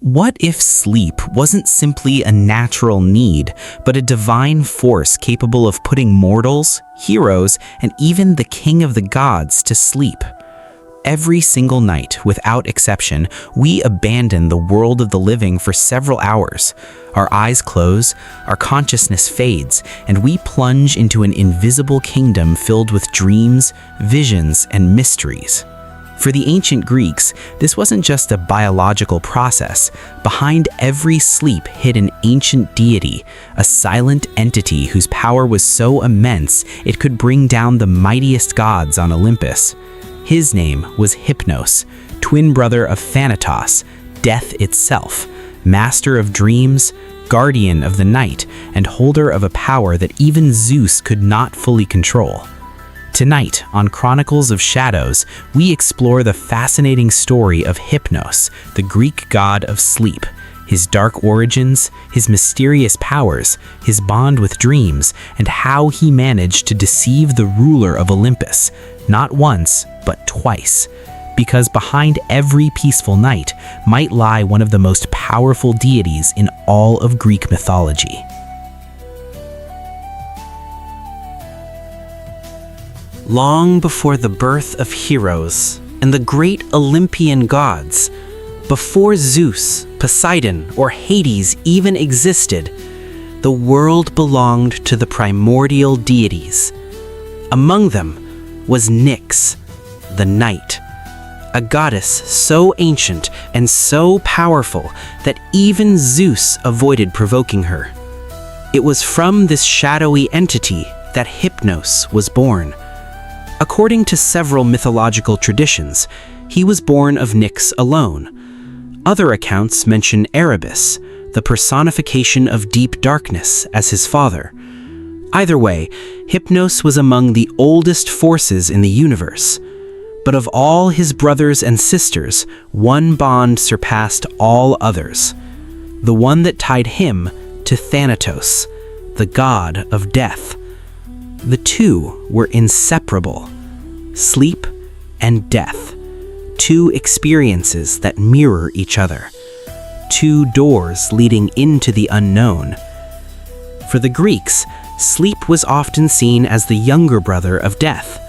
What if sleep wasn't simply a natural need, but a divine force capable of putting mortals, heroes, and even the king of the gods to sleep? Every single night, without exception, we abandon the world of the living for several hours. Our eyes close, our consciousness fades, and we plunge into an invisible kingdom filled with dreams, visions, and mysteries. For the ancient Greeks, this wasn't just a biological process. Behind every sleep hid an ancient deity, a silent entity whose power was so immense it could bring down the mightiest gods on Olympus. His name was Hypnos, twin brother of Thanatos, death itself, master of dreams, guardian of the night, and holder of a power that even Zeus could not fully control. Tonight, on Chronicles of Shadows, we explore the fascinating story of Hypnos, the Greek god of sleep, his dark origins, his mysterious powers, his bond with dreams, and how he managed to deceive the ruler of Olympus, not once, but twice. Because behind every peaceful night might lie one of the most powerful deities in all of Greek mythology. Long before the birth of heroes and the great Olympian gods, before Zeus, Poseidon, or Hades even existed, the world belonged to the primordial deities. Among them was Nyx, the night, a goddess so ancient and so powerful that even Zeus avoided provoking her. It was from this shadowy entity that Hypnos was born. According to several mythological traditions, he was born of Nyx alone. Other accounts mention Erebus, the personification of deep darkness, as his father. Either way, Hypnos was among the oldest forces in the universe. But of all his brothers and sisters, one bond surpassed all others, the one that tied him to Thanatos, the god of death. The two were inseparable. Sleep and death, two experiences that mirror each other, two doors leading into the unknown. For the Greeks, sleep was often seen as the younger brother of death.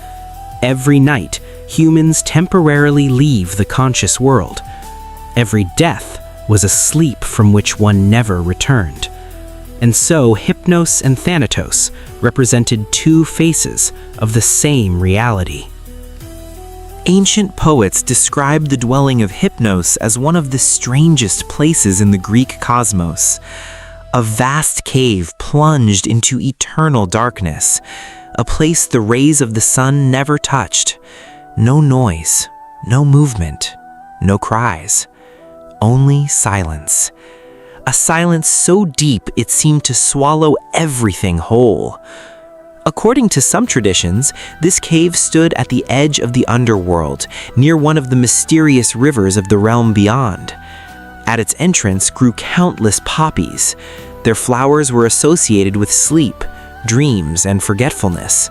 Every night, humans temporarily leave the conscious world. Every death was a sleep from which one never returned. And so Hypnos and Thanatos represented two faces of the same reality. Ancient poets described the dwelling of Hypnos as one of the strangest places in the Greek cosmos. A vast cave plunged into eternal darkness, a place the rays of the sun never touched. No noise, no movement, no cries, only silence. A silence so deep it seemed to swallow everything whole. According to some traditions, this cave stood at the edge of the underworld, near one of the mysterious rivers of the realm beyond. At its entrance grew countless poppies. Their flowers were associated with sleep, dreams, and forgetfulness.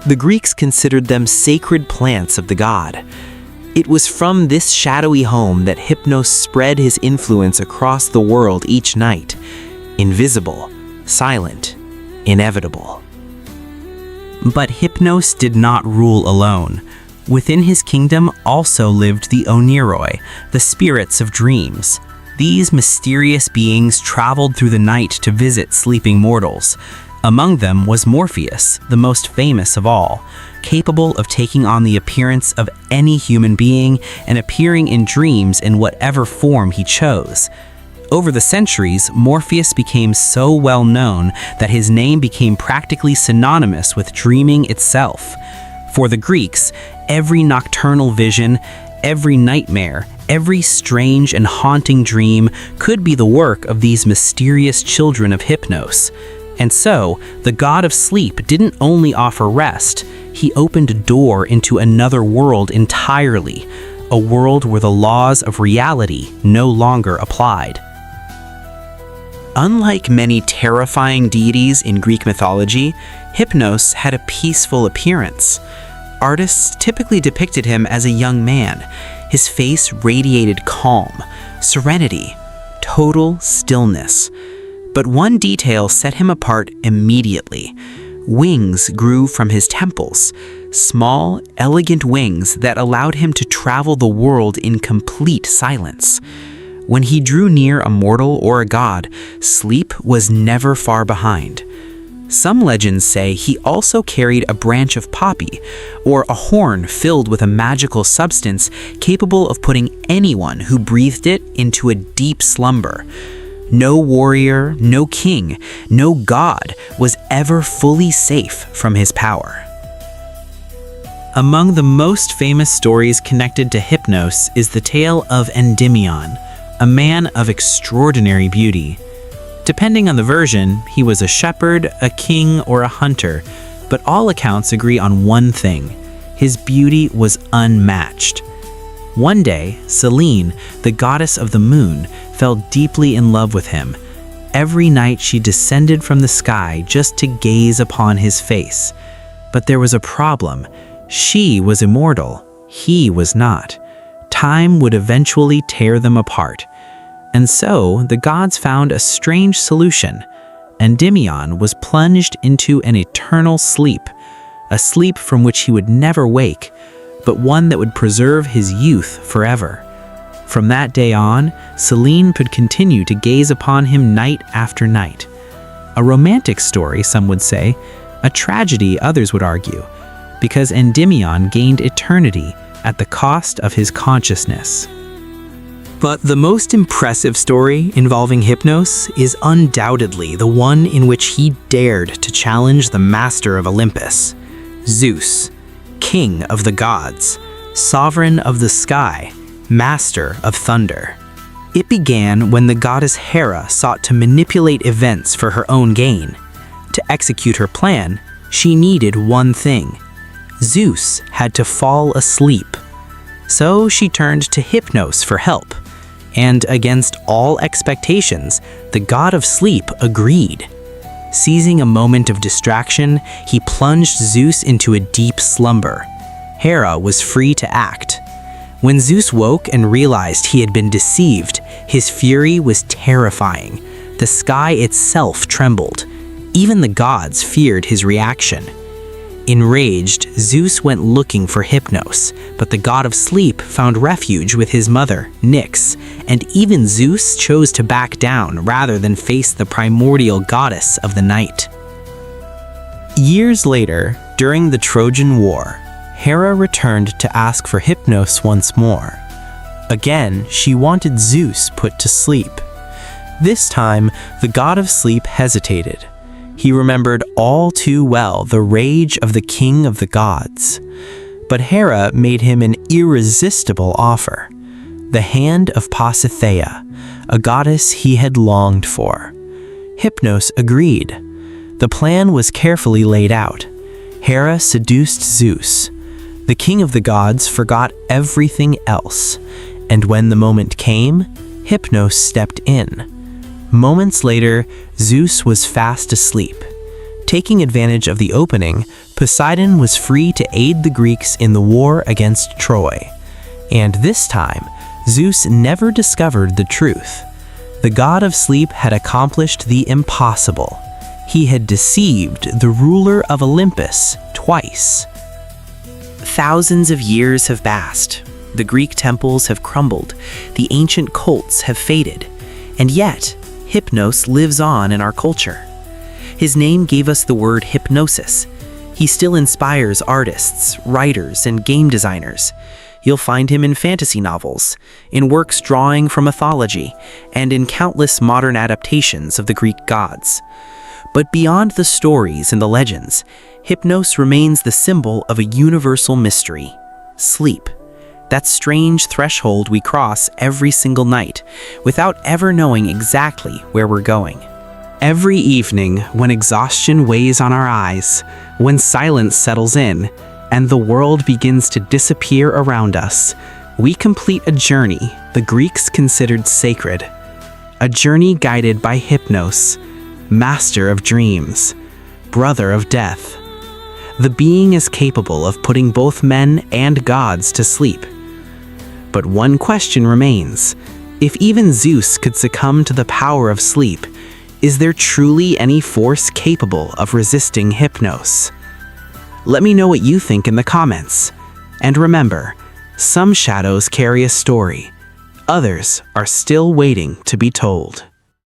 The Greeks considered them sacred plants of the god. It was from this shadowy home that Hypnos spread his influence across the world each night, invisible, silent, inevitable. But Hypnos did not rule alone. Within his kingdom also lived the Oneiroi, the spirits of dreams. These mysterious beings traveled through the night to visit sleeping mortals. Among them was Morpheus, the most famous of all, capable of taking on the appearance of any human being and appearing in dreams in whatever form he chose. Over the centuries, Morpheus became so well known that his name became practically synonymous with dreaming itself. For the Greeks, every nocturnal vision, every nightmare, every strange and haunting dream could be the work of these mysterious children of Hypnos. And so, the god of sleep didn't only offer rest, he opened a door into another world entirely, a world where the laws of reality no longer applied. Unlike many terrifying deities in Greek mythology, Hypnos had a peaceful appearance. Artists typically depicted him as a young man. His face radiated calm, serenity, total stillness. But one detail set him apart immediately. Wings grew from his temples, small, elegant wings that allowed him to travel the world in complete silence. When he drew near a mortal or a god, sleep was never far behind. Some legends say he also carried a branch of poppy, or a horn filled with a magical substance capable of putting anyone who breathed it into a deep slumber. No warrior, no king, no god was ever fully safe from his power. Among the most famous stories connected to Hypnos is the tale of Endymion, a man of extraordinary beauty. Depending on the version, he was a shepherd, a king, or a hunter, but all accounts agree on one thing: his beauty was unmatched. One day, Selene, the goddess of the moon, fell deeply in love with him. Every night she descended from the sky just to gaze upon his face. But there was a problem. She was immortal. He was not. Time would eventually tear them apart. And so, the gods found a strange solution. Endymion was plunged into an eternal sleep, a sleep from which he would never wake, but one that would preserve his youth forever. From that day on, Selene could continue to gaze upon him night after night. A romantic story, some would say, a tragedy, others would argue, because Endymion gained eternity at the cost of his consciousness. But the most impressive story involving Hypnos is undoubtedly the one in which he dared to challenge the master of Olympus, Zeus, king of the gods, sovereign of the sky, master of thunder. It began when the goddess Hera sought to manipulate events for her own gain. To execute her plan, she needed one thing: Zeus had to fall asleep. So she turned to Hypnos for help. And against all expectations, the god of sleep agreed. Seizing a moment of distraction, he plunged Zeus into a deep slumber. Hera was free to act. When Zeus woke and realized he had been deceived, his fury was terrifying. The sky itself trembled. Even the gods feared his reaction. Enraged, Zeus went looking for Hypnos, but the god of sleep found refuge with his mother, Nyx, and even Zeus chose to back down rather than face the primordial goddess of the night. Years later, during the Trojan War, Hera returned to ask for Hypnos once more. Again, she wanted Zeus put to sleep. This time, the god of sleep hesitated. He remembered all too well the rage of the king of the gods. But Hera made him an irresistible offer: the hand of Pasithea, a goddess he had longed for. Hypnos agreed. The plan was carefully laid out. Hera seduced Zeus. The king of the gods forgot everything else, and when the moment came, Hypnos stepped in. Moments later, Zeus was fast asleep. Taking advantage of the opening, Poseidon was free to aid the Greeks in the war against Troy. And this time, Zeus never discovered the truth. The god of sleep had accomplished the impossible. He had deceived the ruler of Olympus twice. Thousands of years have passed. The Greek temples have crumbled. The ancient cults have faded. And yet, Hypnos lives on in our culture. His name gave us the word hypnosis. He still inspires artists, writers, and game designers. You'll find him in fantasy novels, in works drawing from mythology, and in countless modern adaptations of the Greek gods. But beyond the stories and the legends, Hypnos remains the symbol of a universal mystery: sleep. That strange threshold we cross every single night, without ever knowing exactly where we're going. Every evening, when exhaustion weighs on our eyes, when silence settles in, and the world begins to disappear around us, we complete a journey the Greeks considered sacred. A journey guided by Hypnos, master of dreams, brother of death. The being is capable of putting both men and gods to sleep. But one question remains: If even Zeus could succumb to the power of sleep, is there truly any force capable of resisting Hypnos? Let me know what you think in the comments. And remember, some shadows carry a story. Others are still waiting to be told.